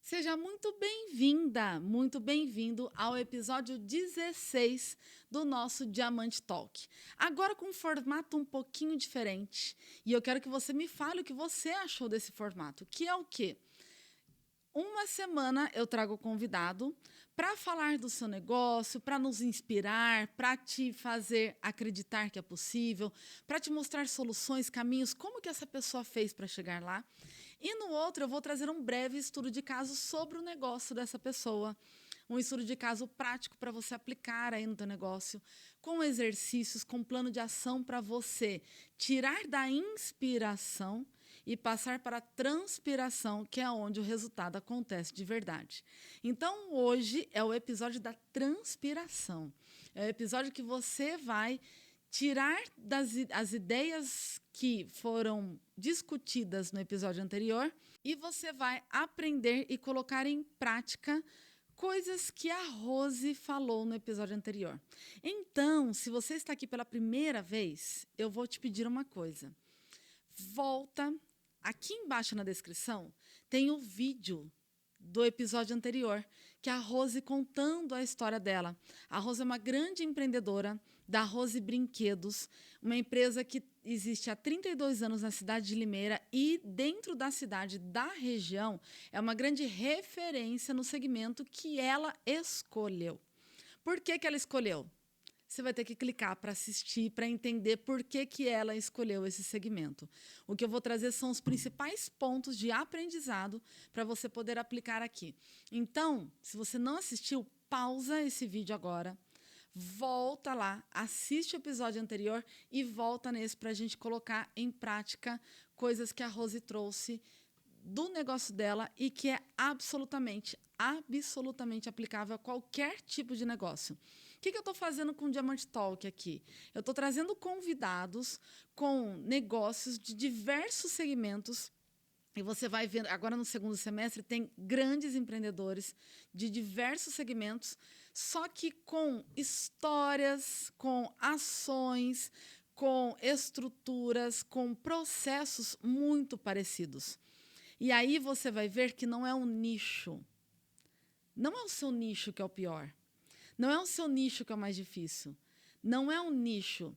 Seja muito bem-vinda, muito bem-vindo ao episódio 16 do nosso Diamante Talk. Agora com um formato um pouquinho diferente. E eu quero que você me fale o que você achou desse formato, que é o quê? Uma semana eu trago o convidado para falar do seu negócio, para nos inspirar, para te fazer acreditar que é possível, para te mostrar soluções, caminhos, como que essa pessoa fez para chegar lá. E no outro eu vou trazer um breve estudo de caso sobre o negócio dessa pessoa. Um estudo de caso prático para você aplicar aí no teu negócio, com exercícios, com plano de ação para você tirar da inspiração e passar para a transpiração, que é onde o resultado acontece de verdade. Então, hoje é o episódio da transpiração. É o episódio que você vai tirar as ideias que foram discutidas no episódio anterior e você vai aprender e colocar em prática coisas que a Rose falou no episódio anterior. Então, se você está aqui pela primeira vez, eu vou te pedir uma coisa. Volta. Aqui embaixo na descrição tem o vídeo do episódio anterior, que é a Rose contando a história dela. A Rose é uma grande empreendedora da Rose Brinquedos, uma empresa que existe há 32 anos na cidade de Limeira e dentro da cidade, da região, é uma grande referência no segmento que ela escolheu. Por que ela escolheu? Você vai ter que clicar para assistir, para entender por que ela escolheu esse segmento. O que eu vou trazer são os principais pontos de aprendizado para você poder aplicar aqui. Então, se você não assistiu, pausa esse vídeo agora, volta lá, assiste o episódio anterior e volta nesse para a gente colocar em prática coisas que a Rose trouxe do negócio dela e que é absolutamente aplicável a qualquer tipo de negócio. O que eu estou fazendo com o Diamante Talk aqui? Eu estou trazendo convidados com negócios de diversos segmentos. E você vai ver, agora no segundo semestre, tem grandes empreendedores de diversos segmentos, só que com histórias, com ações, com estruturas, com processos muito parecidos. E aí você vai ver que não é um nicho. Não é o seu nicho que é o pior. Não é o seu nicho que é o mais difícil. Não é um nicho.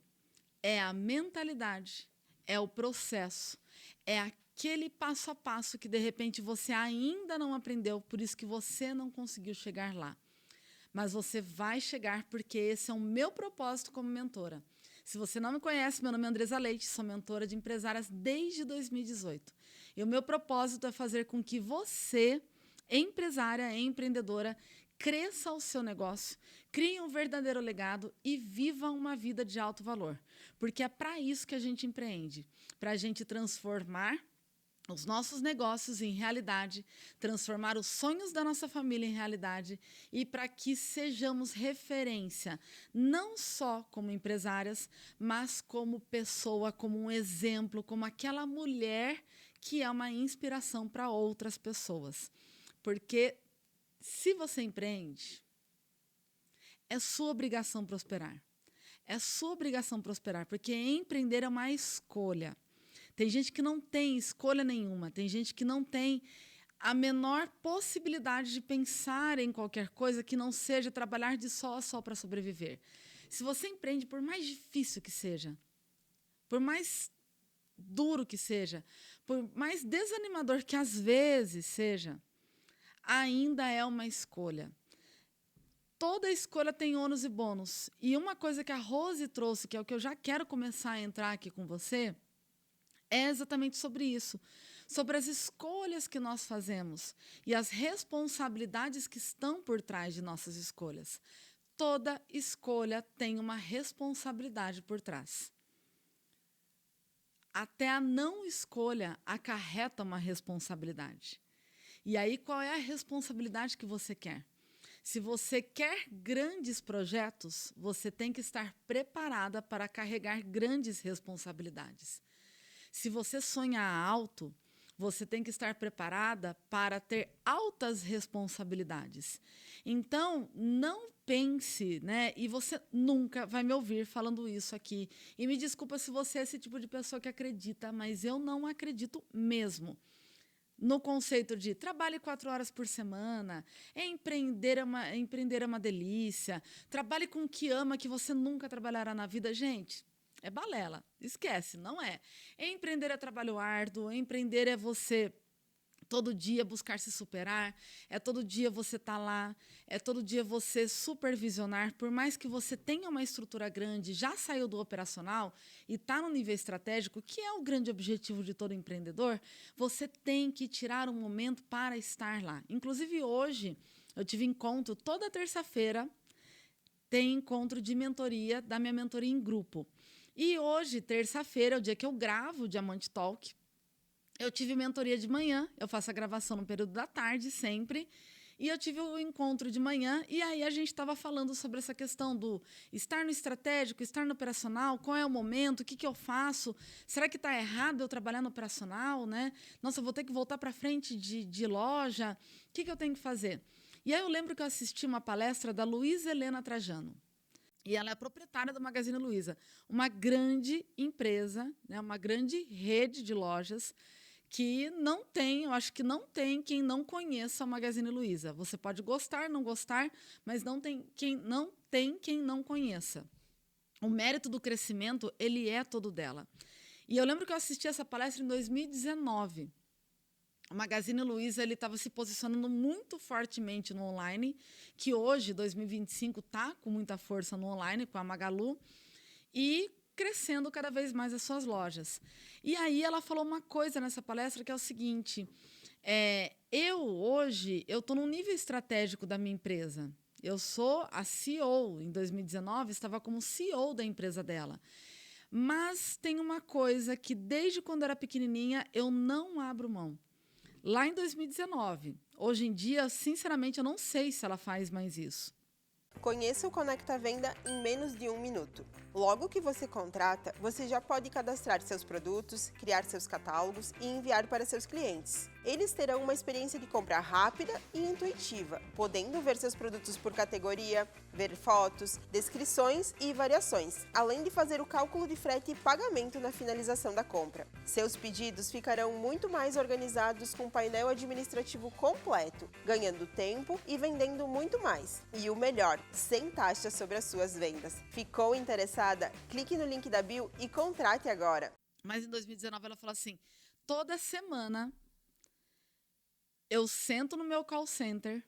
É a mentalidade, é o processo, é aquele passo a passo que de repente você ainda não aprendeu, por isso que você não conseguiu chegar lá. Mas você vai chegar porque esse é o meu propósito como mentora. Se você não me conhece, meu nome é Andresa Leite, sou mentora de empresárias desde 2018. E o meu propósito é fazer com que você, empresária, empreendedora, cresça o seu negócio, crie um verdadeiro legado e viva uma vida de alto valor. Porque é para isso que a gente empreende, para a gente transformar os nossos negócios em realidade, transformar os sonhos da nossa família em realidade e para que sejamos referência, não só como empresárias, mas como pessoa, como um exemplo, como aquela mulher que é uma inspiração para outras pessoas. Porque se você empreende, é sua obrigação prosperar. É sua obrigação prosperar, porque empreender é uma escolha. Tem gente que não tem escolha nenhuma, tem gente que não tem a menor possibilidade de pensar em qualquer coisa que não seja trabalhar de sol a sol para sobreviver. Se você empreende, por mais difícil que seja, por mais duro que seja, por mais desanimador que às vezes seja, ainda é uma escolha. Toda escolha tem ônus e bônus. E uma coisa que a Rose trouxe, que é o que eu já quero começar a entrar aqui com você, é exatamente sobre isso. Sobre as escolhas que nós fazemos e as responsabilidades que estão por trás de nossas escolhas. Toda escolha tem uma responsabilidade por trás. Até a não escolha acarreta uma responsabilidade. E aí, qual é a responsabilidade que você quer? Se você quer grandes projetos, você tem que estar preparada para carregar grandes responsabilidades. Se você sonha alto, você tem que estar preparada para ter altas responsabilidades. Então, não pense, né? E você nunca vai me ouvir falando isso aqui. E me desculpa se você é esse tipo de pessoa que acredita, mas eu não acredito mesmo. no conceito de trabalhe 4 horas por semana, empreender é uma delícia, trabalhe com o que ama, que você nunca trabalhará na vida. Gente, é balela, esquece, não é. Empreender é trabalho árduo, empreender é você todo dia buscar se superar, é todo dia você estar lá, é todo dia você supervisionar, por mais que você tenha uma estrutura grande, já saiu do operacional e está no nível estratégico, que é o grande objetivo de todo empreendedor, você tem que tirar um momento para estar lá. Inclusive, hoje, eu tive encontro, toda terça-feira, tem encontro de mentoria, da minha mentoria em grupo. E hoje, terça-feira, é o dia que eu gravo o Diamante Talk. Eu tive mentoria de manhã, eu faço a gravação no período da tarde, sempre, e eu tive o encontro de manhã, e aí a gente estava falando sobre essa questão do estar no estratégico, estar no operacional, qual é o momento, o que eu faço, será que está errado eu trabalhar no operacional, né? Nossa, eu vou ter que voltar para frente de loja, o que eu tenho que fazer? E aí eu lembro que eu assisti uma palestra da Luísa Helena Trajano, e ela é a proprietária do Magazine Luiza, uma grande empresa, né, uma grande rede de lojas, que não tem, eu acho que não tem quem não conheça a Magazine Luiza. Você pode gostar, não gostar, mas não tem quem não conheça. O mérito do crescimento, ele é todo dela. E eu lembro que eu assisti essa palestra em 2019. O Magazine Luiza estava se posicionando muito fortemente no online, que hoje, 2025, está com muita força no online, com a Magalu, e crescendo cada vez mais as suas lojas. E aí ela falou uma coisa nessa palestra que é o seguinte, hoje eu estou num nível estratégico da minha empresa. Eu sou a CEO, em 2019, estava como CEO da empresa dela. Mas tem uma coisa que desde quando era pequenininha eu não abro mão. Lá em 2019, hoje em dia, sinceramente, eu não sei se ela faz mais isso. Conheça o Conecta Venda em menos de 1 minuto. Logo que você contrata, você já pode cadastrar seus produtos, criar seus catálogos e enviar para seus clientes. Eles terão uma experiência de compra rápida e intuitiva, podendo ver seus produtos por categoria, ver fotos, descrições e variações, além de fazer o cálculo de frete e pagamento na finalização da compra. Seus pedidos ficarão muito mais organizados com um painel administrativo completo, ganhando tempo e vendendo muito mais. E o melhor, sem taxas sobre as suas vendas. Ficou interessada? Clique no link da bio e contrate agora. Mas em 2019 ela falou assim, toda semana eu sento no meu call center,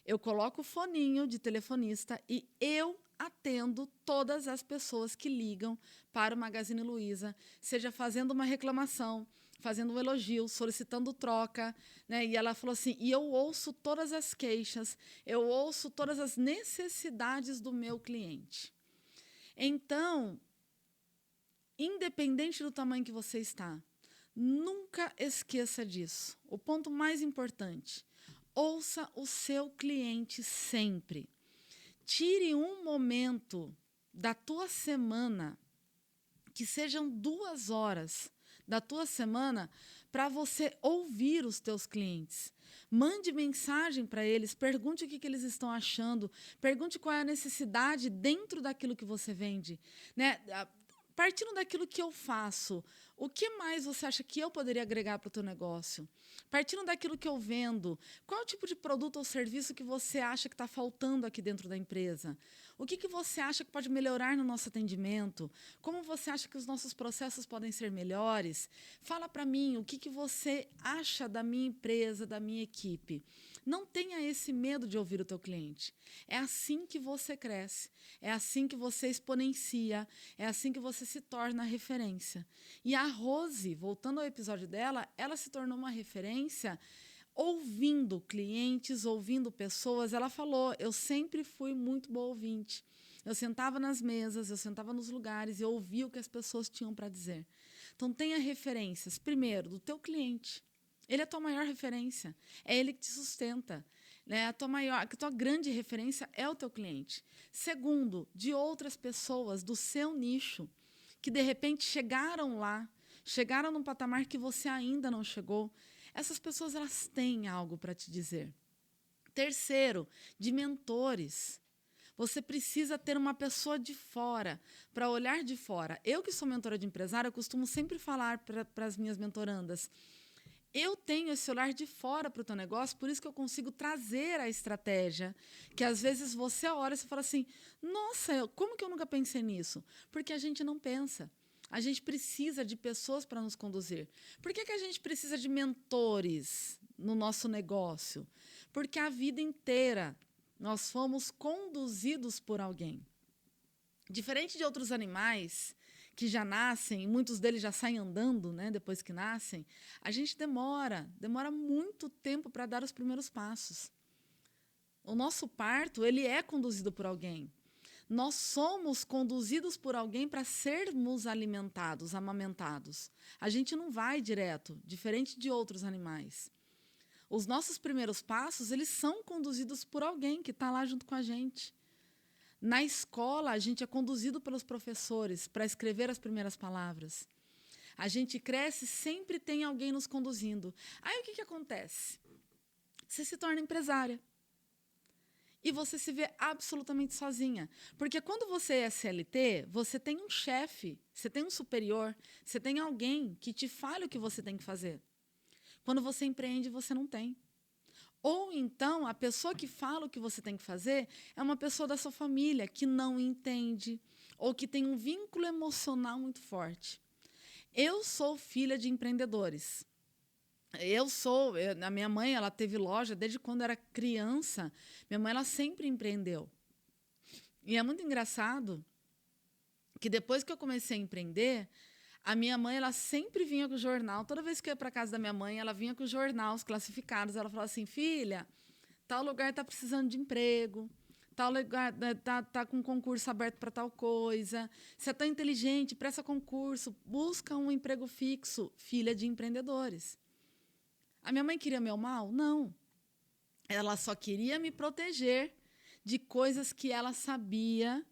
eu coloco o foninho de telefonista e eu atendo todas as pessoas que ligam para o Magazine Luiza, seja fazendo uma reclamação, fazendo um elogio, solicitando troca, né? E ela falou assim, e eu ouço todas as queixas, eu ouço todas as necessidades do meu cliente. Então, independente do tamanho que você está, nunca esqueça disso. O ponto mais importante, ouça o seu cliente sempre. Tire um momento da tua semana, que sejam 2 horas da tua semana, para você ouvir os teus clientes. Mande mensagem para eles, pergunte o que eles estão achando, pergunte qual é a necessidade dentro daquilo que você vende, né? Partindo daquilo que eu faço, o que mais você acha que eu poderia agregar para o teu negócio? Partindo daquilo que eu vendo, qual é o tipo de produto ou serviço que você acha que está faltando aqui dentro da empresa? O que você acha que pode melhorar no nosso atendimento? Como você acha que os nossos processos podem ser melhores? Fala para mim o que você acha da minha empresa, da minha equipe. Não tenha esse medo de ouvir o teu cliente. É assim que você cresce, é assim que você exponencia, é assim que você se torna referência. E a Rose, voltando ao episódio dela, ela se tornou uma referência ouvindo clientes, ouvindo pessoas. Ela falou, eu sempre fui muito boa ouvinte. Eu sentava nas mesas, eu sentava nos lugares e eu ouvia o que as pessoas tinham para dizer. Então, tenha referências, primeiro, do teu cliente. Ele é a tua maior referência, é ele que te sustenta. Né? A tua grande referência é o teu cliente. Segundo, de outras pessoas do seu nicho, que de repente chegaram lá, chegaram num patamar que você ainda não chegou. Essas pessoas, elas têm algo para te dizer. Terceiro, de mentores. Você precisa ter uma pessoa de fora, para olhar de fora. Eu, que sou mentora de empresário, eu costumo sempre falar para as minhas mentorandas, Eu tenho esse olhar de fora para o teu negócio, por isso que eu consigo trazer a estratégia, que às vezes você olha e você fala assim, nossa, como que eu nunca pensei nisso? Porque a gente não pensa. A gente precisa de pessoas para nos conduzir. Por que a gente precisa de mentores no nosso negócio? Porque a vida inteira nós fomos conduzidos por alguém. Diferente de outros animais que já nascem, muitos deles já saem andando, né, depois que nascem, a gente demora muito tempo para dar os primeiros passos. O nosso parto, ele é conduzido por alguém. Nós somos conduzidos por alguém para sermos alimentados, amamentados. A gente não vai direto, diferente de outros animais. Os nossos primeiros passos, eles são conduzidos por alguém que está lá junto com a gente. Na escola, a gente é conduzido pelos professores para escrever as primeiras palavras. A gente cresce, sempre tem alguém nos conduzindo. Aí o que acontece? Você se torna empresária. E você se vê absolutamente sozinha. Porque quando você é CLT, você tem um chefe, você tem um superior, você tem alguém que te fala o que você tem que fazer. Quando você empreende, você não tem. Ou então, a pessoa que fala o que você tem que fazer é uma pessoa da sua família que não entende ou que tem um vínculo emocional muito forte. Eu sou filha de empreendedores. A minha mãe, ela teve loja desde quando era criança. Minha mãe, ela sempre empreendeu. E é muito engraçado que depois que eu comecei a empreender, a minha mãe, ela sempre vinha com o jornal. Toda vez que eu ia para casa da minha mãe, ela vinha com os jornais classificados. Ela falava assim, filha, tal lugar está precisando de emprego, tal lugar está com concurso aberto para tal coisa. Você é tão inteligente, presta concurso, busca um emprego fixo. Filha de empreendedores. A minha mãe queria meu mal? Não. Ela só queria me proteger de coisas que ela sabia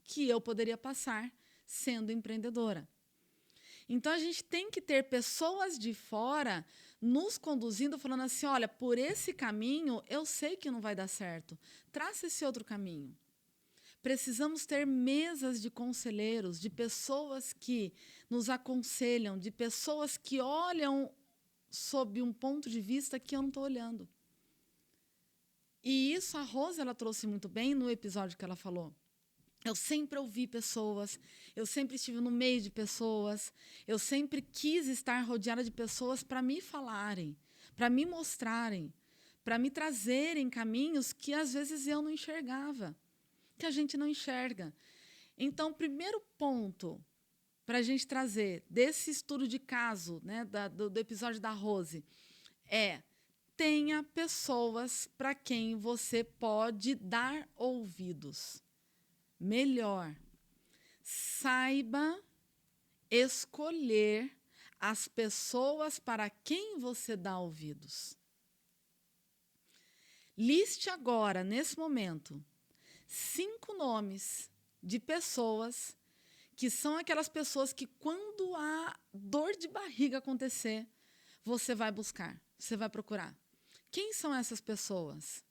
que eu poderia passar sendo empreendedora. Então, a gente tem que ter pessoas de fora nos conduzindo, falando assim, olha, por esse caminho, eu sei que não vai dar certo. Traça esse outro caminho. Precisamos ter mesas de conselheiros, de pessoas que nos aconselham, de pessoas que olham sob um ponto de vista que eu não estou olhando. E isso a Rose, ela trouxe muito bem no episódio que ela falou. Eu sempre ouvi pessoas, eu sempre estive no meio de pessoas, eu sempre quis estar rodeada de pessoas para me falarem, para me mostrarem, para me trazerem caminhos que às vezes eu não enxergava, que a gente não enxerga. Então, o primeiro ponto para a gente trazer desse estudo de caso, né, do episódio da Rose, é: tenha pessoas para quem você pode dar ouvidos. Melhor, saiba escolher as pessoas para quem você dá ouvidos. Liste agora, nesse momento, 5 nomes de pessoas que são aquelas pessoas que, quando a dor de barriga acontecer, você vai buscar, você vai procurar. Quem são essas pessoas?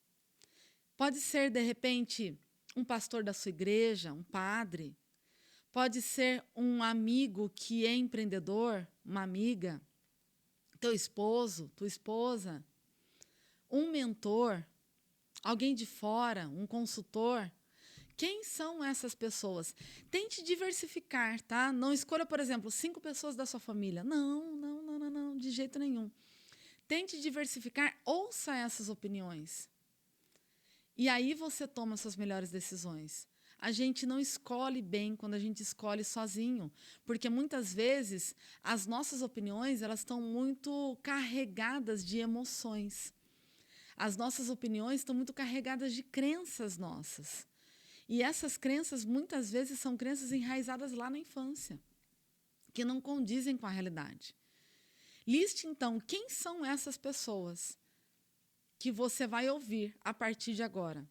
Pode ser, de repente, um pastor da sua igreja, um padre. Pode ser um amigo que é empreendedor, uma amiga, teu esposo, tua esposa, um mentor, alguém de fora, um consultor. Quem são essas pessoas? Tente diversificar, tá? Não escolha, por exemplo, 5 pessoas da sua família. Não, de jeito nenhum. Tente diversificar, ouça essas opiniões. E aí você toma suas melhores decisões. A gente não escolhe bem quando a gente escolhe sozinho, porque muitas vezes as nossas opiniões, elas estão muito carregadas de emoções. As nossas opiniões estão muito carregadas de crenças nossas. E essas crenças, muitas vezes, são crenças enraizadas lá na infância, que não condizem com a realidade. Liste, então, quem são essas pessoas que você vai ouvir a partir de agora.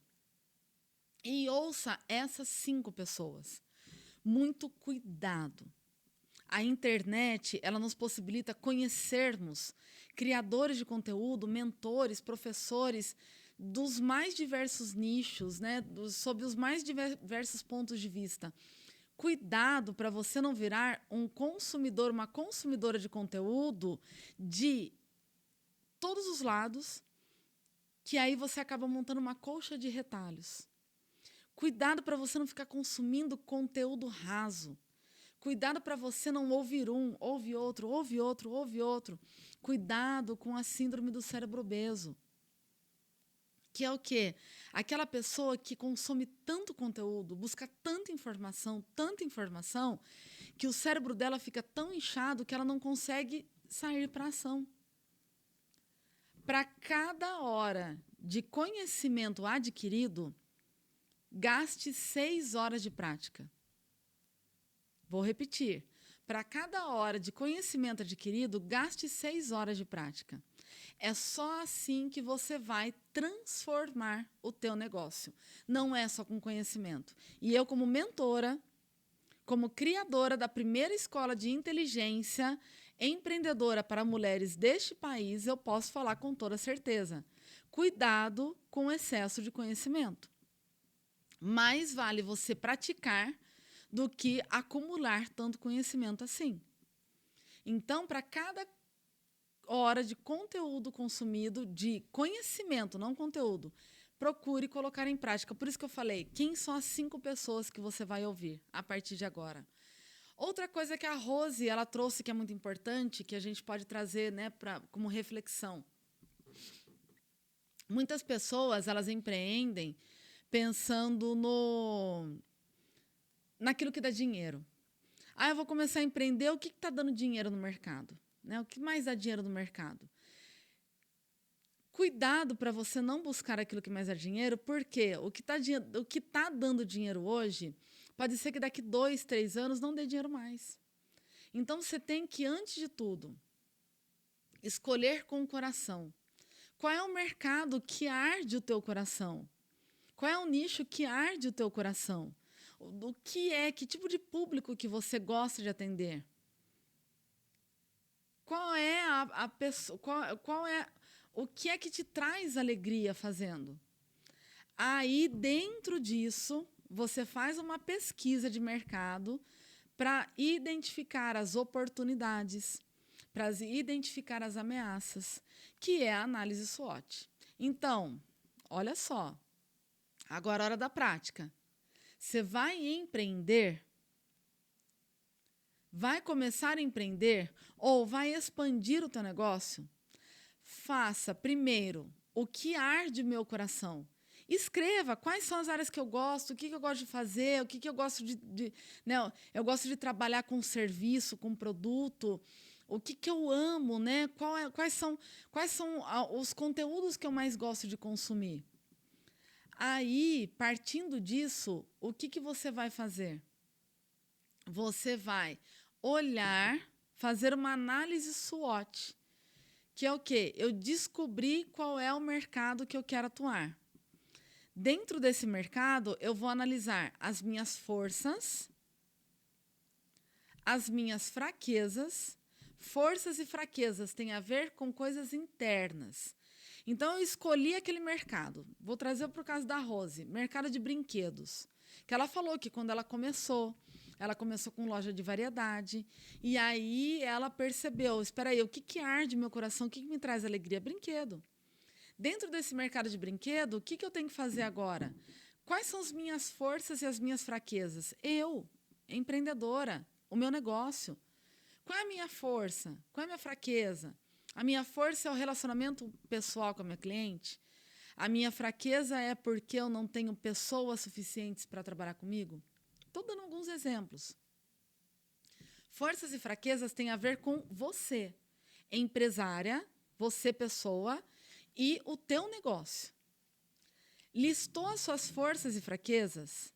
E ouça essas 5 pessoas. Muito cuidado. A internet, ela nos possibilita conhecermos criadores de conteúdo, mentores, professores dos mais diversos nichos, né? Sob os mais diversos pontos de vista. Cuidado para você não virar um consumidor, uma consumidora de conteúdo de todos os lados, que aí você acaba montando uma colcha de retalhos. Cuidado para você não ficar consumindo conteúdo raso. Cuidado para você não ouvir um, ouve outro, ouve outro, ouve outro. Cuidado com a síndrome do cérebro obeso. Que é o quê? Aquela pessoa que consome tanto conteúdo, busca tanta informação, que o cérebro dela fica tão inchado que ela não consegue sair para a ação. Para cada hora de conhecimento adquirido, gaste 6 horas de prática. Vou repetir. Para cada hora de conhecimento adquirido, gaste 6 horas de prática. É só assim que você vai transformar o teu negócio. Não é só com conhecimento. E eu, como mentora, como criadora da primeira escola de inteligência empreendedora para mulheres deste país, eu posso falar com toda certeza. Cuidado com o excesso de conhecimento. Mais vale você praticar do que acumular tanto conhecimento assim. Então, para cada hora de conteúdo consumido, de conhecimento, não conteúdo, procure colocar em prática. Por isso que eu falei, quem são as 5 pessoas que você vai ouvir a partir de agora? Outra coisa que a Rose ela trouxe que é muito importante, que a gente pode trazer, né, como reflexão. Muitas pessoas elas empreendem pensando naquilo que dá dinheiro. Eu vou começar a empreender, o que está dando dinheiro no mercado? Né? O que mais dá dinheiro no mercado? Cuidado para você não buscar aquilo que mais dá dinheiro, porque o que tá dando dinheiro hoje, pode ser que daqui 2, 3 anos não dê dinheiro mais. Então, você tem que, antes de tudo, escolher com o coração. Qual é o mercado que arde o teu coração? Qual é o nicho que arde o teu coração? Que tipo de público que você gosta de atender? Qual é a pessoa, o que é que te traz alegria fazendo? Aí, dentro disso, você faz uma pesquisa de mercado para identificar as oportunidades, para identificar as ameaças, que é a análise SWOT. Então, olha só, agora é a hora da prática. Você vai empreender, vai começar a empreender ou vai expandir o teu negócio? Faça primeiro o que arde meu coração. Escreva quais são as áreas que eu gosto, o que eu gosto de fazer, o que eu gosto né? Eu gosto de trabalhar com serviço, com produto, o que eu amo, né? Quais são os conteúdos que eu mais gosto de consumir. Aí, partindo disso, o que você vai fazer? Você vai olhar, fazer uma análise SWOT, que é o quê? Eu descobri qual é o mercado que eu quero atuar. Dentro desse mercado, eu vou analisar as minhas forças, as minhas fraquezas. Forças e fraquezas têm a ver com coisas internas. Então, eu escolhi aquele mercado. Vou trazer para o caso da Rose, mercado de brinquedos. Que ela falou que quando ela começou com loja de variedade. E aí ela percebeu, espera aí, o que arde meu coração, o que me traz alegria? Brinquedo. Dentro desse mercado de brinquedo, o que eu tenho que fazer agora? Quais são as minhas forças e as minhas fraquezas? Eu, empreendedora, o meu negócio. Qual é a minha força? Qual é a minha fraqueza? A minha força é o relacionamento pessoal com a minha cliente. A minha fraqueza é porque eu não tenho pessoas suficientes para trabalhar comigo. Estou dando alguns exemplos. Forças e fraquezas têm a ver com você, empresária, você pessoa e o teu negócio. Listou as suas forças e fraquezas?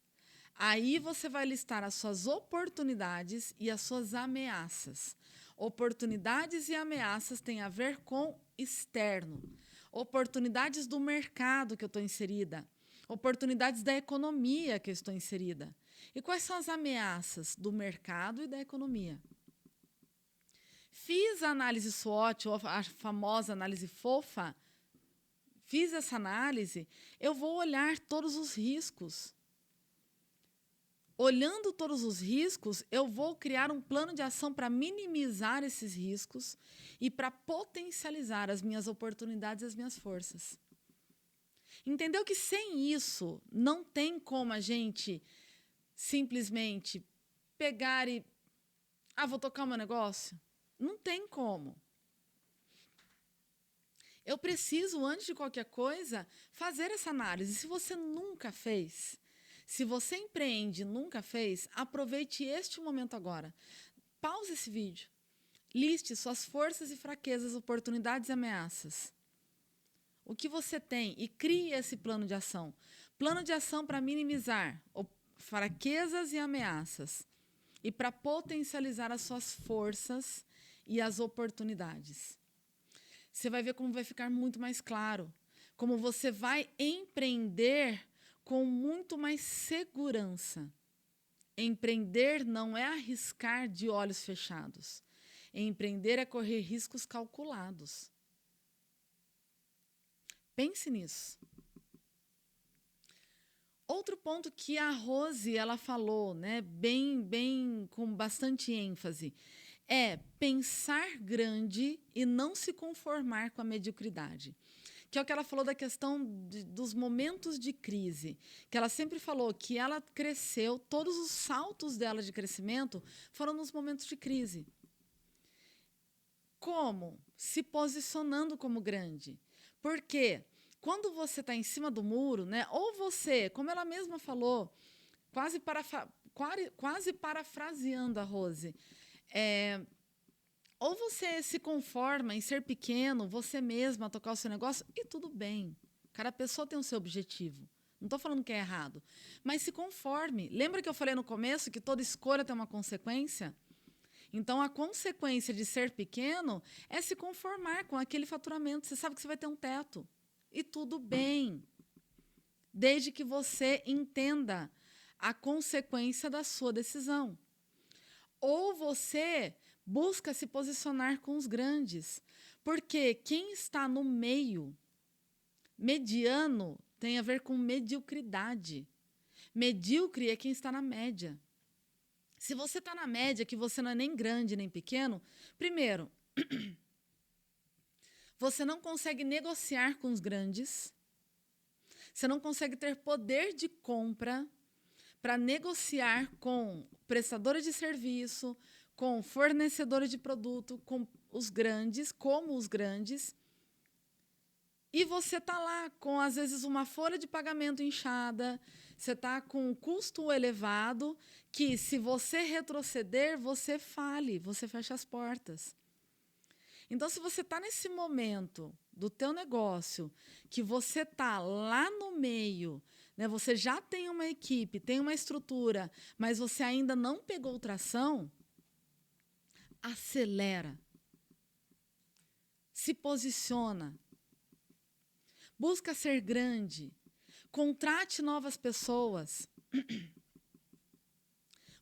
Aí você vai listar as suas oportunidades e as suas ameaças. Oportunidades e ameaças têm a ver com externo. Oportunidades do mercado que eu estou inserida. Oportunidades da economia que eu estou inserida. E quais são as ameaças do mercado e da economia? Fiz a análise SWOT, ou a famosa análise fofa. Fiz essa análise, eu vou olhar todos os riscos. olhando todos os riscos, eu vou criar um plano de ação para minimizar esses riscos e para potencializar as minhas oportunidades e as minhas forças. Entendeu que sem isso não tem como a gente simplesmente pegar e vou tocar o meu negócio? Não tem como. Eu preciso, antes de qualquer coisa, fazer essa análise. Se você nunca fez, se você empreende e nunca fez, aproveite este momento agora. Pause esse vídeo. Liste suas forças e fraquezas, oportunidades e ameaças. O que você tem e crie esse plano de ação. Plano de ação para minimizar fraquezas e ameaças e para potencializar as suas forças e as oportunidades. Você vai ver como vai ficar muito mais claro, como você vai empreender com muito mais segurança. Empreender não é arriscar de olhos fechados. Empreender é correr riscos calculados. Pense nisso. Outro ponto que a Rose ela falou, né, bem com bastante ênfase, é pensar grande e não se conformar com a mediocridade. Que é o que ela falou da questão dos momentos de crise. Que ela sempre falou que ela cresceu, todos os saltos dela de crescimento foram nos momentos de crise. Como? Se posicionando como grande. Porque quando você está em cima do muro, né, ou você, como ela mesma falou, quase parafraseando a Rose, ou você se conforma em ser pequeno, você mesma tocar o seu negócio, e tudo bem. Cada pessoa tem o seu objetivo. Não estou falando que é errado. Mas se conforme. Lembra que eu falei no começo que toda escolha tem uma consequência? Então, a consequência de ser pequeno é se conformar com aquele faturamento. Você sabe que você vai ter um teto. E tudo bem. Desde que você entenda a consequência da sua decisão. Ou você busca se posicionar com os grandes. Porque quem está no meio, mediano, tem a ver com mediocridade. Medíocre é quem está na média. Se você está na média, que você não é nem grande nem pequeno, primeiro, você não consegue negociar com os grandes, você não consegue ter poder de compra para negociar com prestadores de serviço, com fornecedores de produto, com os grandes, como os grandes, e você está lá com, às vezes, uma folha de pagamento inchada, você está com um custo elevado, que se você retroceder, você fale, você fecha as portas. Então, se você está nesse momento do teu negócio, que você está lá no meio, né, você já tem uma equipe, tem uma estrutura, mas você ainda não pegou tração, acelera. Se posiciona. Busca ser grande. Contrate novas pessoas.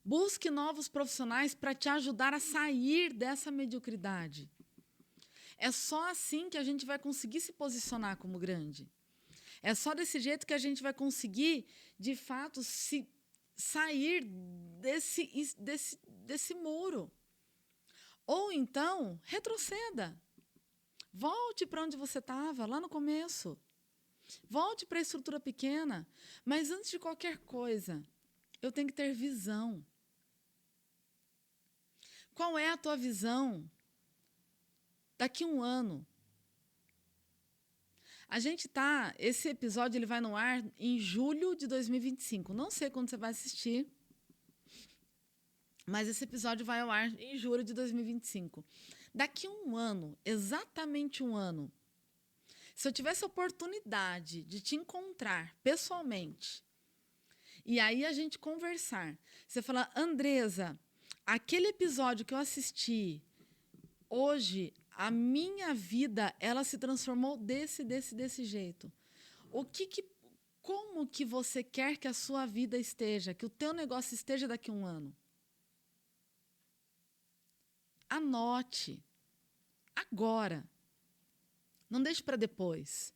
Busque novos profissionais para te ajudar a sair dessa mediocridade. É só assim que a gente vai conseguir se posicionar como grande. É só desse jeito que a gente vai conseguir, de fato, se sair desse muro. Ou então, retroceda. Volte para onde você estava, lá no começo. Volte para a estrutura pequena. Mas antes de qualquer coisa, eu tenho que ter visão. Qual é a tua visão daqui a um ano? A gente tá... Esse episódio ele vai no ar em julho de 2025. Não sei quando você vai assistir, mas esse episódio vai ao ar em julho de 2025. Daqui a um ano, exatamente um ano, se eu tivesse a oportunidade de te encontrar pessoalmente, e aí a gente conversar, você falar, Andresa, aquele episódio que eu assisti, hoje, a minha vida, ela se transformou desse jeito. Como que você quer que a sua vida esteja, que o teu negócio esteja daqui a um ano? Anote. Agora. Não deixe para depois.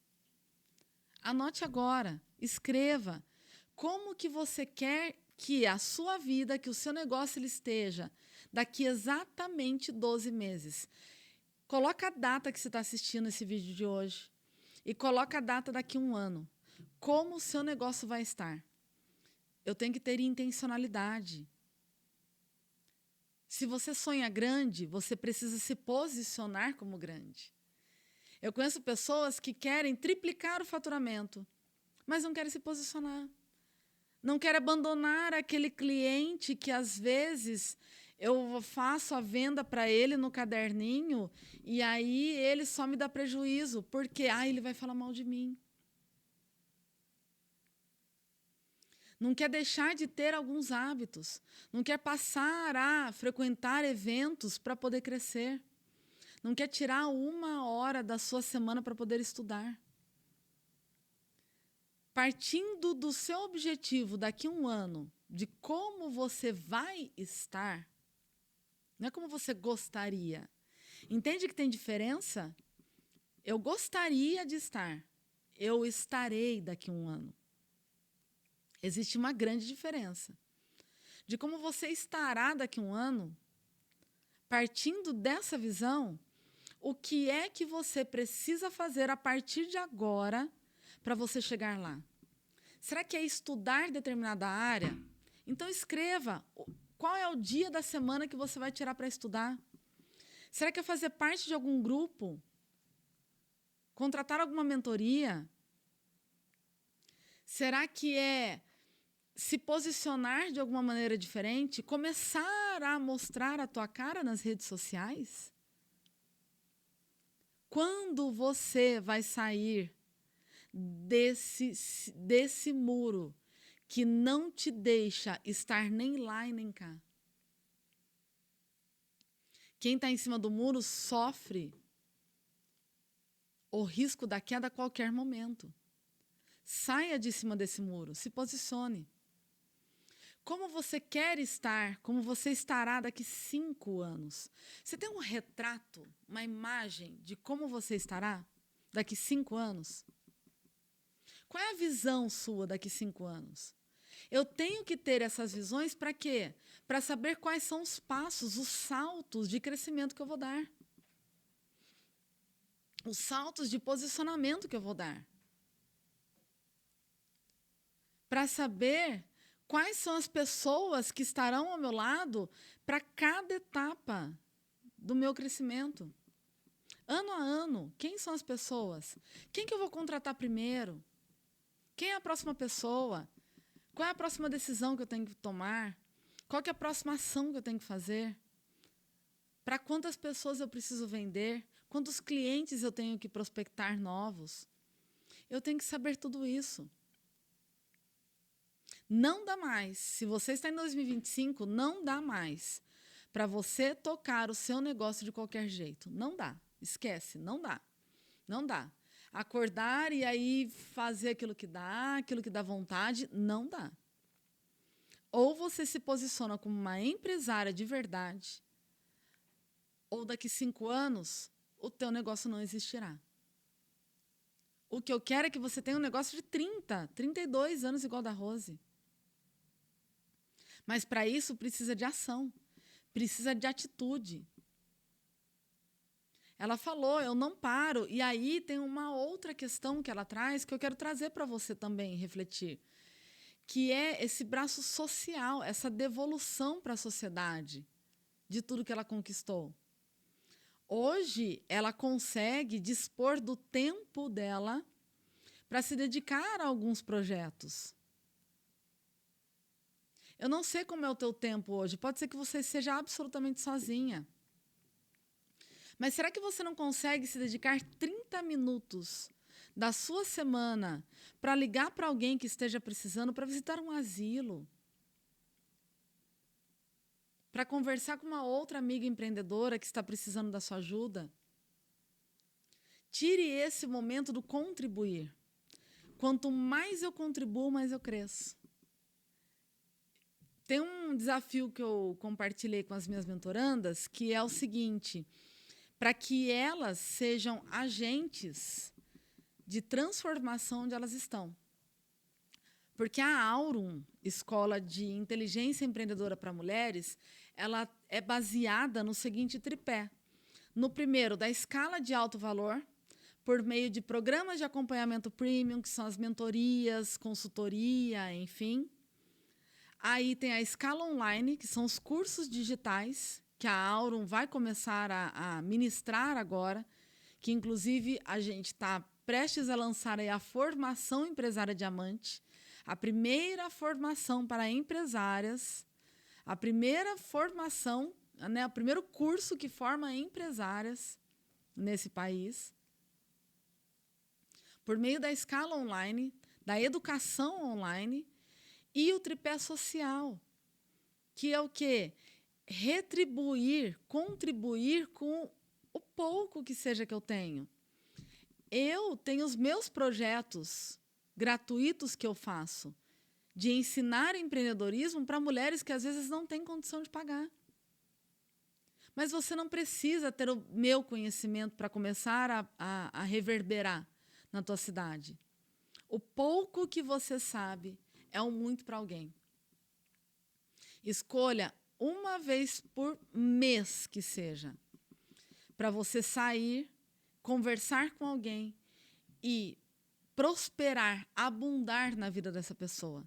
Anote agora. Escreva. Como que você quer que a sua vida, que o seu negócio ele esteja daqui exatamente 12 meses. Coloca a data que você está assistindo esse vídeo de hoje e coloca a data daqui a um ano. Como o seu negócio vai estar? Eu tenho que ter intencionalidade. Se você sonha grande, você precisa se posicionar como grande. Eu conheço pessoas que querem triplicar o faturamento, mas não querem se posicionar. Não querem abandonar aquele cliente que, às vezes, eu faço a venda para ele no caderninho e aí ele só me dá prejuízo, porque ele vai falar mal de mim. Não quer deixar de ter alguns hábitos. Não quer passar a frequentar eventos para poder crescer. Não quer tirar 1 hora da sua semana para poder estudar. Partindo do seu objetivo daqui a um ano, de como você vai estar, não é como você gostaria. Entende que tem diferença? Eu gostaria de estar. Eu estarei daqui a um ano. Existe uma grande diferença. De como você estará daqui a um ano, partindo dessa visão, o que é que você precisa fazer a partir de agora para você chegar lá? Será que é estudar determinada área? Então escreva qual é o dia da semana que você vai tirar para estudar. Será que é fazer parte de algum grupo? Contratar alguma mentoria? Será que é se posicionar de alguma maneira diferente? Começar a mostrar a tua cara nas redes sociais? Quando você vai sair desse muro que não te deixa estar nem lá e nem cá? Quem está em cima do muro sofre o risco da queda a qualquer momento. Saia de cima desse muro, se posicione. Como você quer estar, como você estará daqui 5 anos? Você tem um retrato, uma imagem de como você estará daqui 5 anos? Qual é a visão sua daqui 5 anos? Eu tenho que ter essas visões para quê? Para saber quais são os passos, os saltos de crescimento que eu vou dar. Os saltos de posicionamento que eu vou dar. Para saber quais são as pessoas que estarão ao meu lado para cada etapa do meu crescimento. Ano a ano, quem são as pessoas? Quem que eu vou contratar primeiro? Quem é a próxima pessoa? Qual é a próxima decisão que eu tenho que tomar? Qual que é a próxima ação que eu tenho que fazer? Para quantas pessoas eu preciso vender? Quantos clientes eu tenho que prospectar novos? Eu tenho que saber tudo isso. Não dá mais. Se você está em 2025, não dá mais para você tocar o seu negócio de qualquer jeito. Não dá. Esquece, não dá. Não dá. Acordar e aí fazer aquilo que dá vontade, não dá. Ou você se posiciona como uma empresária de verdade, ou daqui 5 anos, o teu negócio não existirá. O que eu quero é que você tenha um negócio de 30, 32 anos igual da Rose. Mas para isso precisa de ação, precisa de atitude. Ela falou, eu não paro. E aí tem uma outra questão que ela traz que eu quero trazer para você também refletir, que é esse braço social, essa devolução para a sociedade de tudo que ela conquistou. Hoje, ela consegue dispor do tempo dela para se dedicar a alguns projetos. Eu não sei como é o teu tempo hoje. Pode ser que você seja absolutamente sozinha. Mas será que você não consegue se dedicar 30 minutos da sua semana para ligar para alguém que esteja precisando, para visitar um asilo, para conversar com uma outra amiga empreendedora que está precisando da sua ajuda? Tire esse momento do contribuir. Quanto mais eu contribuo, mais eu cresço. Tem um desafio que eu compartilhei com as minhas mentorandas, que é o seguinte: para que elas sejam agentes de transformação onde elas estão. Porque a Aurum, Escola de Inteligência Empreendedora para Mulheres, ela é baseada no seguinte tripé. No primeiro, da escala de alto valor, por meio de programas de acompanhamento premium, que são as mentorias, consultoria, enfim. Aí tem a escala online, que são os cursos digitais, que a Aurum vai começar a ministrar agora, que inclusive a gente está prestes a lançar aí a formação empresária diamante, a primeira formação para empresárias, a primeira formação, né, o primeiro curso que forma empresárias nesse país, por meio da escala online, da educação online e o tripé social, que é o quê? Retribuir, contribuir com o pouco que seja que eu tenho. Eu tenho os meus projetos gratuitos que eu faço, de ensinar empreendedorismo para mulheres que às vezes não têm condição de pagar. Mas você não precisa ter o meu conhecimento para começar a reverberar na tua cidade. O pouco que você sabe é um muito para alguém. Escolha uma vez por mês que seja, para você sair, conversar com alguém e prosperar, abundar na vida dessa pessoa.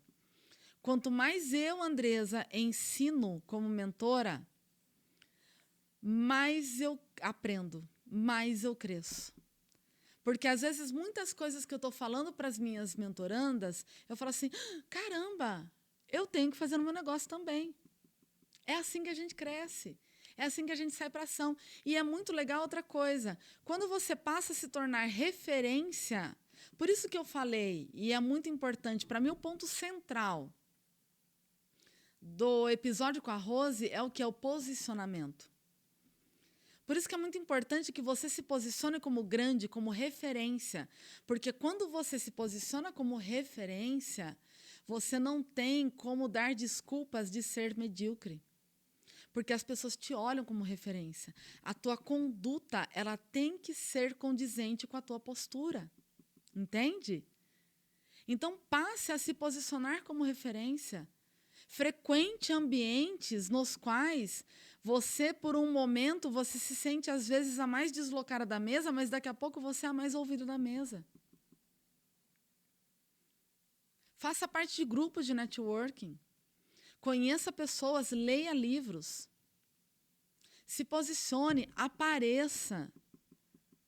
Quanto mais eu, Andresa, ensino como mentora, mais eu aprendo, mais eu cresço. Porque, às vezes, muitas coisas que eu estou falando para as minhas mentorandas, eu falo assim, caramba, eu tenho que fazer no meu negócio também. É assim que a gente cresce. É assim que a gente sai para ação. E é muito legal outra coisa. Quando você passa a se tornar referência, por isso que eu falei, e é muito importante, para mim o ponto central do episódio com a Rose é o que é o posicionamento. Por isso que é muito importante que você se posicione como grande, como referência. Porque quando você se posiciona como referência, você não tem como dar desculpas de ser medíocre. Porque as pessoas te olham como referência. A tua conduta, ela tem que ser condizente com a tua postura. Entende? Então, passe a se posicionar como referência. Frequente ambientes nos quais você, por um momento, você se sente, às vezes, a mais deslocada da mesa, mas daqui a pouco você é a mais ouvida da mesa. Faça parte de grupos de networking. Conheça pessoas, leia livros. Se posicione, apareça.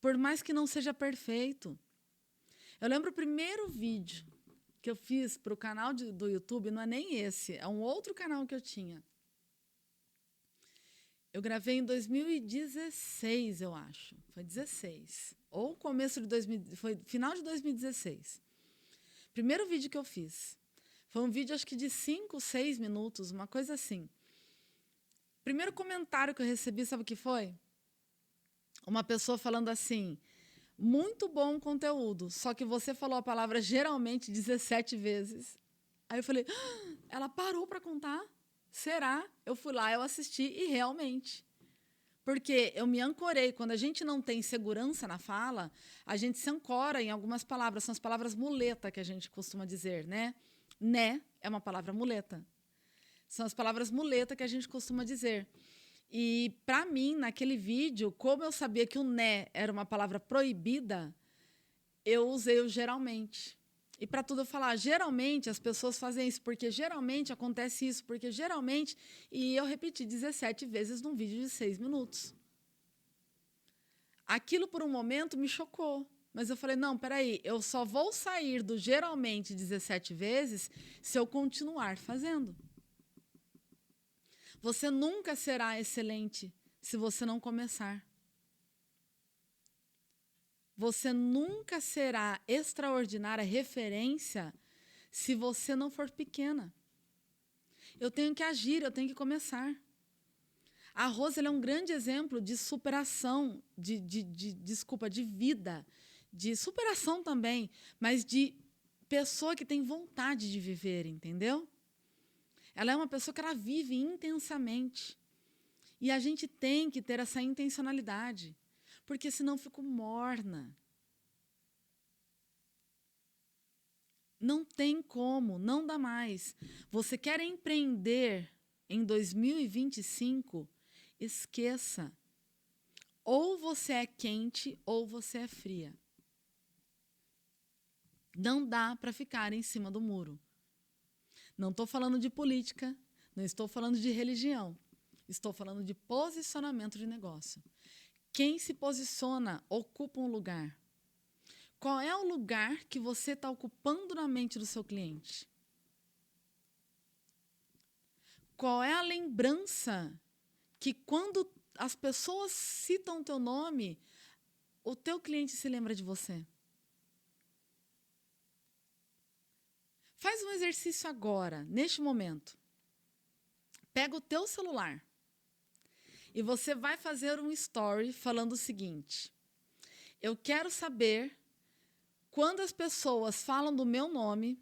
Por mais que não seja perfeito. Eu lembro o primeiro vídeo que eu fiz para o canal do YouTube, não é nem esse, é um outro canal que eu tinha. Eu gravei em 2016, eu acho. Foi 16. Ou começo de 2000, foi final de 2016. Primeiro vídeo que eu fiz. Foi um vídeo, acho que de 5, 6 minutos, uma coisa assim. Primeiro comentário que eu recebi, sabe o que foi? Uma pessoa falando assim, muito bom conteúdo, só que você falou a palavra geralmente 17 vezes. Aí eu falei, ela parou para contar? Será? Eu fui lá, eu assisti e realmente. Porque eu me ancorei. Quando a gente não tem segurança na fala, a gente se ancora em algumas palavras. São as palavras muleta que a gente costuma dizer, né? Né é uma palavra muleta. São as palavras muleta que a gente costuma dizer. E, para mim, naquele vídeo, como eu sabia que o né era uma palavra proibida, eu usei o geralmente. E para tudo eu falar, geralmente as pessoas fazem isso, porque geralmente acontece isso, porque geralmente... E eu repeti 17 vezes num vídeo de 6 minutos. Aquilo, por um momento, me chocou. Mas eu falei, não, peraí, eu só vou sair do geralmente 17 vezes se eu continuar fazendo. Você nunca será excelente se você não começar. Você nunca será extraordinária referência se você não for pequena. Eu tenho que agir, eu tenho que começar. A Rose ela é um grande exemplo de superação, de vida, de superação também, mas de pessoa que tem vontade de viver, entendeu? Ela é uma pessoa que ela vive intensamente. E a gente tem que ter essa intencionalidade, porque senão eu fico morna. Não tem como, não dá mais. Você quer empreender em 2025? Esqueça. Ou você é quente ou você é fria. Não dá para ficar em cima do muro. Não estou falando de política, não estou falando de religião. Estou falando de posicionamento de negócio. Quem se posiciona ocupa um lugar. Qual é o lugar que você está ocupando na mente do seu cliente? Qual é a lembrança que quando as pessoas citam o teu nome, o teu cliente se lembra de você? Faz um exercício agora, neste momento. Pega o teu celular e você vai fazer um story falando o seguinte: eu quero saber, quando as pessoas falam do meu nome,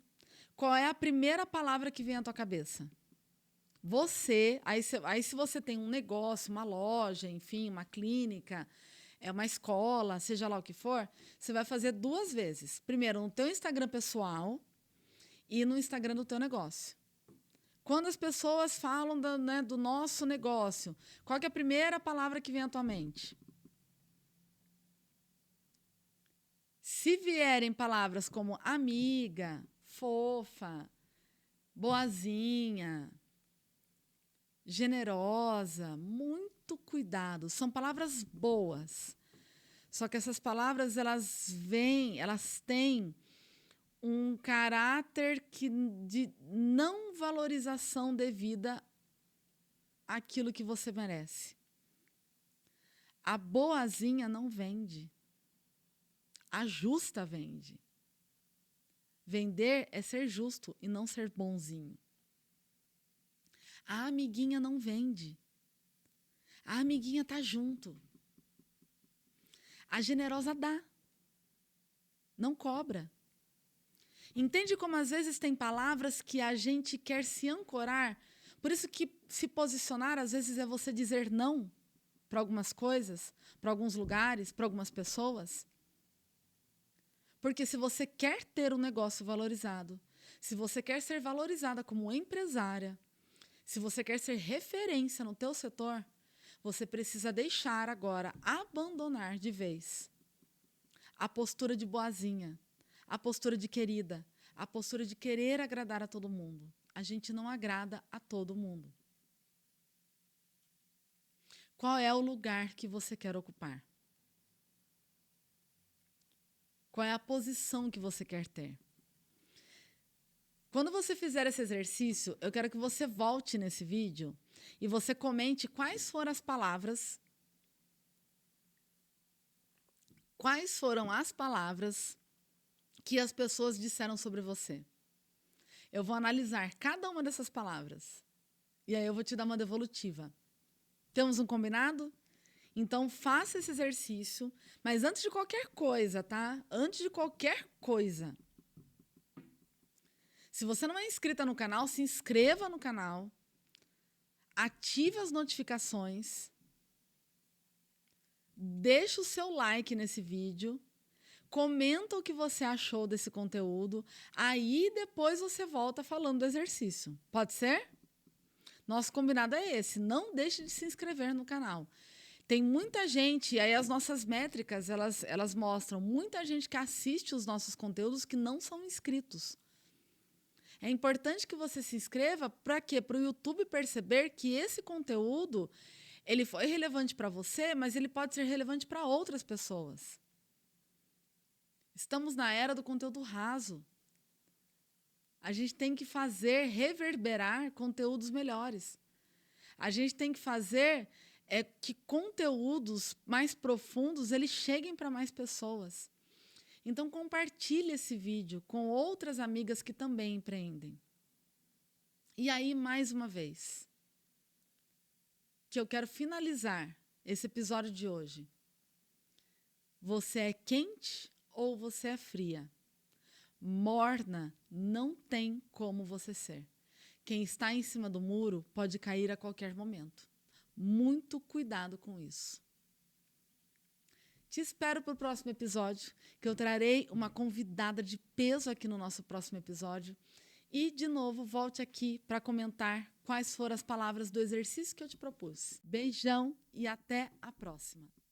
qual é a primeira palavra que vem à tua cabeça? Aí se você tem um negócio, uma loja, enfim, uma clínica, uma escola, seja lá o que for, você vai fazer 2 vezes. Primeiro, no teu Instagram pessoal e no Instagram do teu negócio. Quando as pessoas falam do nosso negócio, qual que é a primeira palavra que vem à tua mente? Se vierem palavras como amiga, fofa, boazinha, generosa, muito cuidado. São palavras boas. Só que essas palavras, elas têm um caráter de não valorização devida àquilo que você merece. A boazinha não vende. A justa vende. Vender é ser justo e não ser bonzinho. A amiguinha não vende. A amiguinha está junto. A generosa dá. Não cobra. Entende como às vezes tem palavras que a gente quer se ancorar? Por isso que se posicionar às vezes é você dizer não para algumas coisas, para alguns lugares, para algumas pessoas. Porque se você quer ter um negócio valorizado, se você quer ser valorizada como empresária, se você quer ser referência no teu setor, você precisa deixar agora, abandonar de vez a postura de boazinha, a postura de querida, a postura de querer agradar a todo mundo. A gente não agrada a todo mundo. Qual é o lugar que você quer ocupar? Qual é a posição que você quer ter? Quando você fizer esse exercício, eu quero que você volte nesse vídeo e você comente quais foram as palavras que as pessoas disseram sobre você. Eu vou analisar cada uma dessas palavras e aí eu vou te dar uma devolutiva. Temos um combinado? Então, faça esse exercício, mas antes de qualquer coisa, tá? Antes de qualquer coisa. Se você não é inscrita no canal, se inscreva no canal, ative as notificações, deixa o seu like nesse vídeo, comenta o que você achou desse conteúdo, aí depois você volta falando do exercício. Pode ser? Nosso combinado é esse, não deixe de se inscrever no canal. Tem muita gente, aí as nossas métricas, elas mostram muita gente que assiste os nossos conteúdos que não são inscritos. É importante que você se inscreva para quê? Para o YouTube perceber que esse conteúdo ele foi relevante para você, mas ele pode ser relevante para outras pessoas. Estamos na era do conteúdo raso. A gente tem que fazer reverberar conteúdos melhores. A gente tem que fazer que conteúdos mais profundos eles cheguem para mais pessoas. Então, compartilhe esse vídeo com outras amigas que também empreendem. E aí, mais uma vez, que eu quero finalizar esse episódio de hoje. Você é quente ou você é fria? Morna não tem como você ser. Quem está em cima do muro pode cair a qualquer momento. Muito cuidado com isso. Te espero para o próximo episódio, que eu trarei uma convidada de peso aqui no nosso próximo episódio. E, de novo, volte aqui para comentar quais foram as palavras do exercício que eu te propus. Beijão e até a próxima!